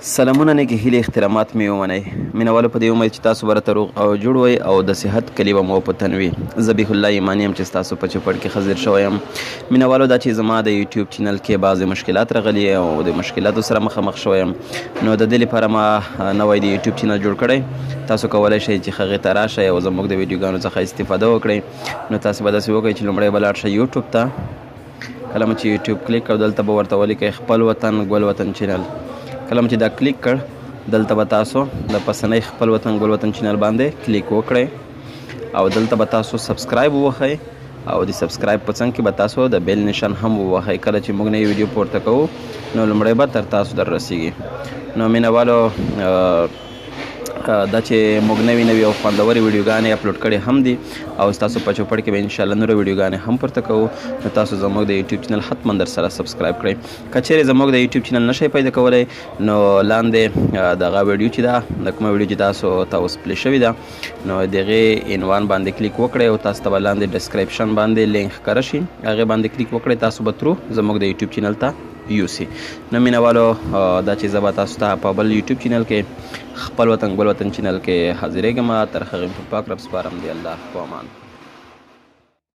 سلامونه نیکې هیلې احترامات مې ومنئ مینهوالو په دې امید چې تاسو به راته روغ او جوړ وئ او د صحت کلي به مو په تن وي. ذبیح الله ایماني یم چې ستاسو په چوپړ کې حاضر شوی یم. مینهوالو دا چې زما د یوټیوب چینل کې بعضې مشکلات راغلي او د مشکلاتو سره مخامخ شوی یم، نو د دې لپاره ما نوی د یوټیوب چینل جوړ کړی. تاسو کولی شئ چې هغې ته راشئ او زموږ د ویډیوګانو څخه استفاده وکړئ. نو تاسو به داسې وکړئ چې لومړی به لاړ شئ یوټیوب ته. کله مو چې یوټیوب کلیک کړ دلته به ورته ولیکئ خپل وطن ګل وطن چینل. کله مو چې دا کلیک کړ دلته به تاسو د پسنۍ خپل وطن ګل وطن چینل باندې کلیک وکړئ او دلته به تاسو سبسکرایب ووهئ او د سبسکرایب په څنګ کې به تاسو د بیل نشان هم ووهئ. کله چې موږ نوی ویډیو پورته کوو نو لومړی به تر تاسو در رسیږي. نو مینهوالو دا چې موږ نوي او خوندورې ویډیوګانې اپلوډ کړې هم دي او ستاسو په چوپړ کې به انشاءالله نورې ویډیوګانې هم پورته کوو. نو تاسو زموږ د یوټیوب چینل حتما در سره سبسکرایب کړئ. که چیرې زموږ د یوټیوب چینل نشئ پیدا کولی نو لاندې دغه ویډیو چې ده د کومه ویډیو چې تاسو ته اوس پلی شوې ده نو د هغې عنوان باندې کلیک وکړئ او تاسو ته به لاندې ډسکریپشن باندې لینک ښکاره شي، هغې باندې کلیک وکړئ. تاسو به ترو زموږ د یوټیوب چینل ته یوسي. نو مینهوالو دا چې زه به تاسو ته په بل یوټیوب چینل کې خپل وطن ګل وطن چینل کې حاضرېږم. تر هغې په پاک رب سپارم. دی الله په امان.